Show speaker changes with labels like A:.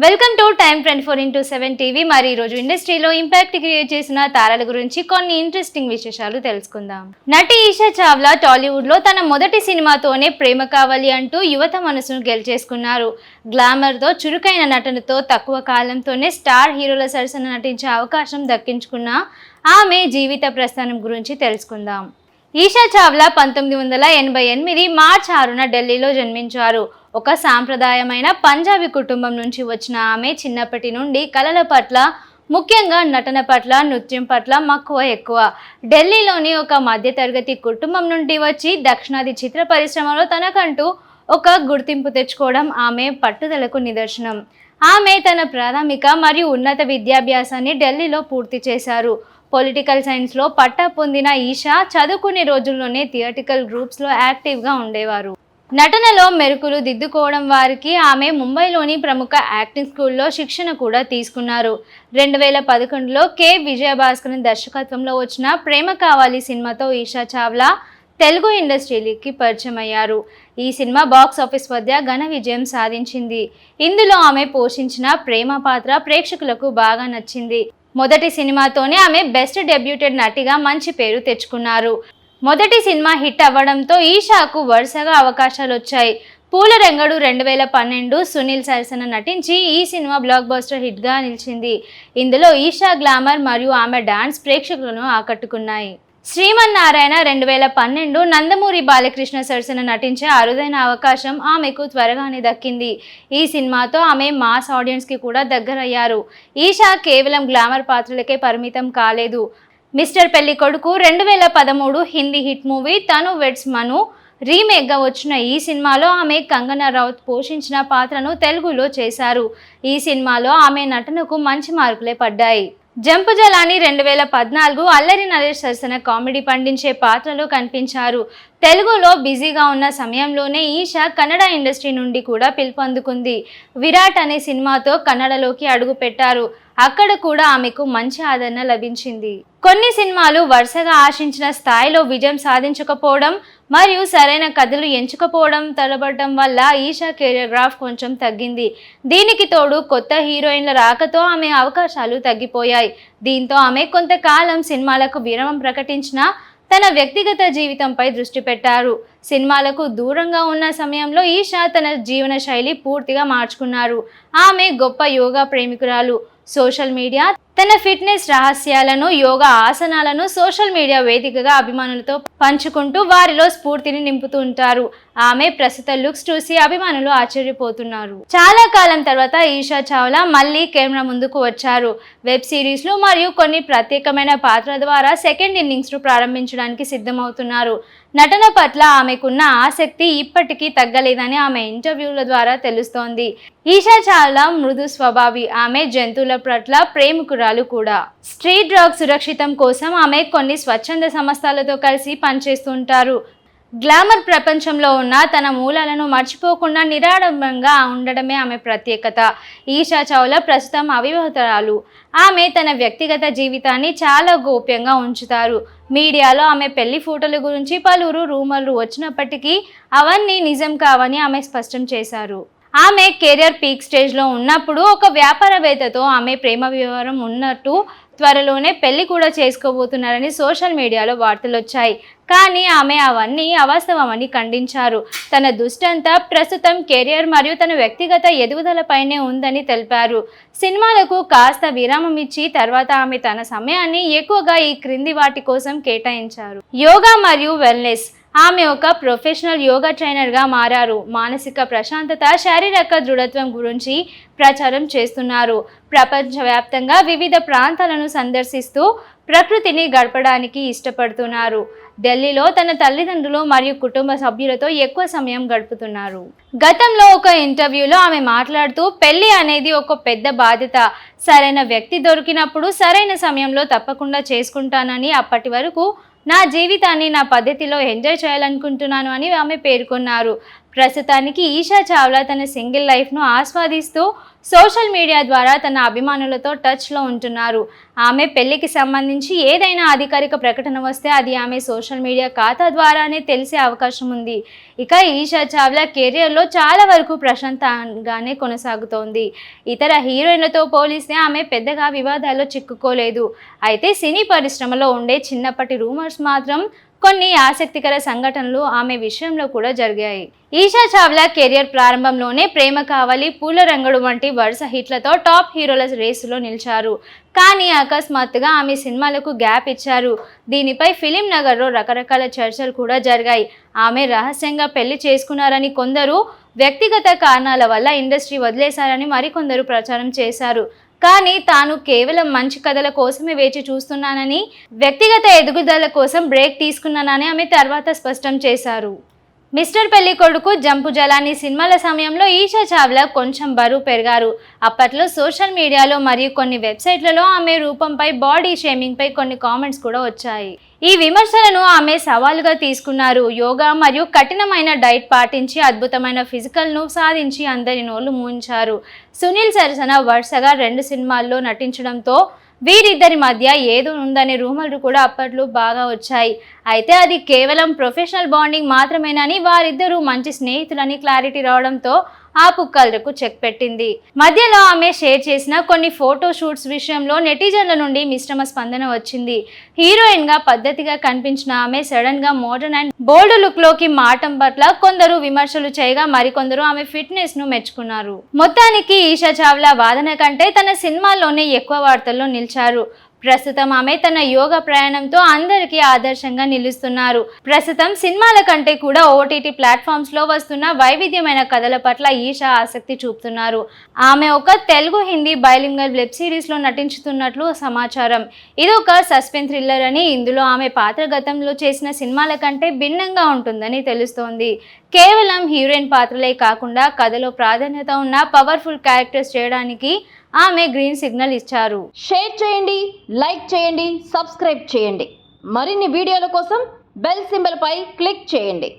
A: Welcome to time 24x7 TV. మరి ఈరోజు ఇండస్ట్రీలో ఇంపాక్ట్ క్రియేట్ చేసిన తారల గురించి కొన్ని ఇంట్రెస్టింగ్ విశేషాలు తెలుసుకుందాం. నటి ఈషా చావ్లా టాలీవుడ్లో తన మొదటి సినిమాతోనే ప్రేమ కావాలి అంటూ యువత మనసును గెలిచేసుకున్నారు. గ్లామర్తో చురుకైన నటనతో తక్కువ కాలంతోనే స్టార్ హీరోల సరసన నటించే అవకాశం దక్కించుకున్న ఆమె జీవిత ప్రస్థానం గురించి తెలుసుకుందాం. ఈషా చావ్లా 1988 మార్చి 6న ఢిల్లీలో జన్మించారు. ఒక సాంప్రదాయమైన పంజాబీ కుటుంబం నుంచి వచ్చిన ఆమె చిన్నప్పటి నుండి కళల పట్ల, ముఖ్యంగా నటన పట్ల, నృత్యం పట్ల మక్కువ ఎక్కువ. ఢిల్లీలోని ఒక మధ్యతరగతి కుటుంబం నుండి వచ్చి దక్షిణాది చిత్ర పరిశ్రమలో తనకంటూ ఒక గుర్తింపు తెచ్చుకోవడం ఆమె పట్టుదలకు నిదర్శనం. ఆమె తన ప్రాథమిక మరియు ఉన్నత విద్యాభ్యాసాన్ని ఢిల్లీలో పూర్తి చేశారు. పొలిటికల్ సైన్స్లో పట్టా పొందిన ఈషా చదువుకునే రోజుల్లోనే థియేటికల్ గ్రూప్స్లో యాక్టివ్గా ఉండేవారు. నటనలో మెరుకులు దిద్దుకోవడం వారికి ఆమె ముంబైలోని ప్రముఖ యాక్టింగ్ స్కూల్లో శిక్షణ కూడా తీసుకున్నారు. 2011లో కె విజయభాస్కరన్ దర్శకత్వంలో వచ్చిన ప్రేమ కావాలి సినిమాతో ఈషా చావ్లా తెలుగు ఇండస్ట్రీకి పరిచయం అయ్యారు. ఈ సినిమా బాక్స్ ఆఫీస్ వద్ద ఘన విజయం సాధించింది. ఇందులో ఆమె పోషించిన ప్రేమ పాత్ర ప్రేక్షకులకు బాగా నచ్చింది. మొదటి సినిమాతోనే ఆమె బెస్ట్ డెబ్యూటెడ్ నటిగా మంచి పేరు తెచ్చుకున్నారు. మొదటి సినిమా హిట్ అవ్వడంతో ఈషాకు వరుసగా అవకాశాలు వచ్చాయి. పూలరంగడు 2012 సునీల్ సరసన నటించి ఈ సినిమా బ్లాక్ బస్టర్ హిట్గా నిలిచింది. ఇందులో ఈషా గ్లామర్ మరియు ఆమె డాన్స్ ప్రేక్షకులను ఆకట్టుకున్నాయి. శ్రీమన్నారాయణ 2012 నందమూరి బాలకృష్ణ సరసన నటించే అరుదైన అవకాశం ఆమెకు త్వరగానే దక్కింది. ఈ సినిమాతో ఆమె మాస్ ఆడియన్స్కి కూడా దగ్గరయ్యారు. ఈషా కేవలం గ్లామర్ పాత్రలకే పరిమితం కాలేదు. మిస్టర్ పెళ్లి కొడుకు 2013 హిందీ హిట్ మూవీ తను వెడ్స్ మను రీమేక్గా వచ్చిన ఈ సినిమాలో ఆమె కంగనా రనౌత్ పోషించిన పాత్రను తెలుగులో చేశారు. ఈ సినిమాలో ఆమె నటనకు మంచి మార్కులే పడ్డాయి. జంపు జలాని 2014 అల్లరి నరేష్ సరసన కామెడీ పండించే పాత్రలో కనిపించారు. తెలుగులో బిజీగా ఉన్న సమయంలోనే ఈషా కన్నడ ఇండస్ట్రీ నుండి కూడా పిలుపొందుకుంది. విరాట్ అనే సినిమాతో కన్నడలోకి అడుగు పెట్టారు. అక్కడ కూడా ఆమెకు మంచి ఆదరణ లభించింది. కొన్ని సినిమాలు వరుసగా ఆశించిన స్థాయిలో విజయం సాధించకపోవడం మరియు సరైన కథలు ఎంచుకపోవడం తడబడటం వల్ల ఈషా కెరీర్ గ్రాఫ్ కొంచెం తగ్గింది. దీనికి తోడు కొత్త హీరోయిన్ల రాకతో ఆమె అవకాశాలు తగ్గిపోయాయి. దీంతో ఆమె కొంతకాలం సినిమాలకు విరామం ప్రకటించిన తన వ్యక్తిగత జీవితంపై దృష్టి పెట్టారు. సినిమాలకు దూరంగా ఉన్న సమయంలో ఈషా తన జీవన శైలి పూర్తిగా మార్చుకున్నారు. ఆమె గొప్ప యోగా ప్రేమికురాలు. సోషల్ మీడియా తన ఫిట్నెస్ రహస్యాలను, యోగా ఆసనాలను సోషల్ మీడియా వేదికగా అభిమానులతో పంచుకుంటూ వారిలో స్ఫూర్తిని నింపుతూ ఉంటారు. ఆమె ప్రస్తుత లుక్స్ చూసి అభిమానులు ఆశ్చర్యపోతున్నారు. చాలా కాలం తర్వాత ఈషా చావ్లా మళ్ళీ కెమెరా ముందుకు వచ్చారు. వెబ్ సిరీస్లు మరియు కొన్ని ప్రత్యేకమైన పాత్రల ద్వారా సెకండ్ ఇన్నింగ్స్ను ప్రారంభించడానికి సిద్ధమవుతున్నారు. నటన పట్ల ఆమెకున్న ఆసక్తి ఇప్పటికీ తగ్గలేదని ఆమె ఇంటర్వ్యూల ద్వారా తెలుస్తోంది. ఈషా చావ్లా మృదు స్వభావి. ఆమె జంతువుల పట్ల ప్రేమికురాలు కూడా. స్ట్రీట్ డాగ్ సురక్షితం కోసం ఆమె కొన్ని స్వచ్ఛంద సంస్థలతో కలిసి పనిచేస్తుంటారు. గ్లామర్ ప్రపంచంలో ఉన్న తన మూలాలను మర్చిపోకుండా నిరాడంబరంగా ఉండడమే ఆమె ప్రత్యేకత. ఈషా చావ్లా ప్రస్తుతం అవివాహితురాలు. ఆమె తన వ్యక్తిగత జీవితాన్ని చాలా గోప్యంగా ఉంచుతారు. మీడియాలో ఆమె పెళ్లి ఫోటోల గురించి పలువురు రూమర్లు వచ్చినప్పటికీ అవన్నీ నిజం కావని ఆమె స్పష్టం చేశారు. ఆమె కెరియర్ పీక్ స్టేజ్లో ఉన్నప్పుడు ఒక వ్యాపారవేత్తతో ఆమె ప్రేమ వ్యవహారం ఉన్నట్టు, త్వరలోనే పెళ్లి కూడా చేసుకోబోతున్నారని సోషల్ మీడియాలో వార్తలు వచ్చాయి. కానీ ఆమె అవన్నీ అవాస్తవమని ఖండించారు. తన దృష్టంతా ప్రస్తుతం కెరియర్ మరియు తన వ్యక్తిగత ఎదుగుదలపైనే ఉందని తెలిపారు. సినిమాలకు కాస్త విరామం ఇచ్చి తర్వాత ఆమె తన సమయాన్ని ఎక్కువగా ఈ క్రింది వాటి కోసం కేటాయించారు. యోగా మరియు వెల్నెస్. ఆమె ఒక ప్రొఫెషనల్ యోగా ట్రైనర్గా మారారు. మానసిక ప్రశాంతత, శారీరక దృఢత్వం గురించి ప్రచారం చేస్తున్నారు. ప్రపంచవ్యాప్తంగా వివిధ ప్రాంతాలను సందర్శిస్తూ ప్రకృతిని గడపడానికి ఇష్టపడుతున్నారు. ఢిల్లీలో తన తల్లిదండ్రులు మరియు కుటుంబ సభ్యులతో ఎక్కువ సమయం గడుపుతున్నారు. గతంలో ఒక ఇంటర్వ్యూలో ఆమె మాట్లాడుతూ, పెళ్లి అనేది ఒక పెద్ద బాధ్యత. సరైన వ్యక్తి దొరికినప్పుడు సరైన సమయంలో తప్పకుండా చేసుకుంటానని, అప్పటి వరకు నా జీవితాన్ని నా పద్ధతిలో ఎంజాయ్ చేయాలనుకుంటున్నాను అని ఆమె పేర్కొన్నారు. ప్రస్తుతానికి ఈషా చావ్లా తన సింగిల్ లైఫ్ను ఆస్వాదిస్తూ సోషల్ మీడియా ద్వారా తన అభిమానులతో టచ్లో ఉంటున్నారు. ఆమె పెళ్లికి సంబంధించి ఏదైనా అధికారిక ప్రకటన వస్తే అది ఆమె సోషల్ మీడియా ఖాతా ద్వారానే తెలిసే అవకాశం ఉంది. ఇక ఈషా చావ్లా కెరియర్లో చాలా వరకు ప్రశాంతంగానే కొనసాగుతోంది. ఇతర హీరోయిన్లతో పోలిస్తే ఆమె పెద్దగా వివాదాల్లో చిక్కుకోలేదు. అయితే సినీ పరిశ్రమలో ఉండే చిన్నప్పటి రూమర్స్ మాత్రం కొన్ని ఆసక్తికర సంఘటనలు ఆమె విషయంలో కూడా జరిగాయి. ఈషా చావ్లా కెరియర్ ప్రారంభంలోనే ప్రేమ కావాలి, పూల రంగడు వంటి వరుస హిట్లతో టాప్ హీరోల రేసులో నిలిచారు. కానీ అకస్మాత్తుగా ఆమె సినిమాలకు గ్యాప్ ఇచ్చారు. దీనిపై ఫిలిం నగర్లో రకరకాల చర్చలు కూడా జరిగాయి. ఆమె రహస్యంగా పెళ్లి చేసుకున్నారని కొందరు, వ్యక్తిగత కారణాల వల్ల ఇండస్ట్రీ వదిలేశారని మరికొందరు ప్రచారం చేశారు. కానీ తాను కేవలం మంచి కథల కోసమే వేచి చూస్తున్నానని, వ్యక్తిగత ఎదుగుదల కోసం బ్రేక్ తీసుకున్నానని ఆమె తర్వాత స్పష్టం చేశారు. మిస్టర్ పెళ్లి కొడుకు, జంపు జలాని సినిమాల సమయంలో ఈషా చావ్లా కొంచెం బరువు పెరిగారు. అప్పట్లో సోషల్ మీడియాలో మరియు కొన్ని వెబ్సైట్లలో ఆమె రూపంపై, బాడీ షేమింగ్పై కొన్ని కామెంట్స్ కూడా వచ్చాయి. ఈ విమర్శలను ఆమె సవాలుగా తీసుకున్నారు. యోగా మరియు కఠినమైన డైట్ పాటించి అద్భుతమైన ఫిజికల్ను సాధించి అందరి నోళ్లు మూయించారు. సునీల్ సరసన వరుసగా 2 సినిమాల్లో నటించడంతో వీరిద్దరి మధ్య ఏదో ఉందనే రూమర్లు కూడా అప్పట్లో బాగా వచ్చాయి. అయితే అది కేవలం ప్రొఫెషనల్ బాండింగ్ మాత్రమేనని, వారిద్దరూ మంచి స్నేహితులని క్లారిటీ రావడంతో ఆ పుక్కలకు చెక్ పెట్టింది. మధ్యలో ఆమె షేర్ చేసిన కొన్ని ఫోటో షూట్స్ విషయంలో నెటిజన్ల నుండి మిశ్రమ స్పందన వచ్చింది. హీరోయిన్ గా పద్ధతిగా కనిపించిన ఆమె సడన్ గా మోడర్న్ అండ్ బోల్డ్ లుక్ లోకి మారటం పట్ల కొందరు విమర్శలు చేయగా మరికొందరు ఆమె ఫిట్నెస్ ను మెచ్చుకున్నారు. మొత్తానికి ఈషా చావ్లా వాదన కంటే తన సినిమాల్లోనే ఎక్కువ వార్తల్లో నిలిచారు. ప్రస్తుతం ఆమె తన యోగా ప్రయాణంతో అందరికీ ఆదర్శంగా నిలుస్తున్నారు. ప్రస్తుతం సినిమాల కంటే కూడా ఓటీటీ ప్లాట్ఫామ్స్ లో వస్తున్న వైవిధ్యమైన కథల పట్ల ఈషా ఆసక్తి చూపుతున్నారు. ఆమె ఒక Telugu, Hindi bilingual web series లో నటించుతున్నట్లు సమాచారం. ఇది ఒక సస్పెన్స్ థ్రిల్లర్ అని, ఇందులో ఆమె పాత్ర గతంలో చేసిన సినిమాల కంటే భిన్నంగా ఉంటుందని తెలుస్తోంది. కేవలం హీరోయిన్ పాత్రలే కాకుండా కథలో ప్రాధాన్యత ఉన్న పవర్ఫుల్ క్యారెక్టర్స్ చేయడానికి ఆమె గ్రీన్ సిగ్నల్ ఇచ్చారు.
B: షేర్ చేయండి, లైక్ చేయండి, సబ్స్క్రైబ్ చేయండి. మరిన్ని వీడియోల కోసం బెల్ సింబల్ పై క్లిక్ చేయండి.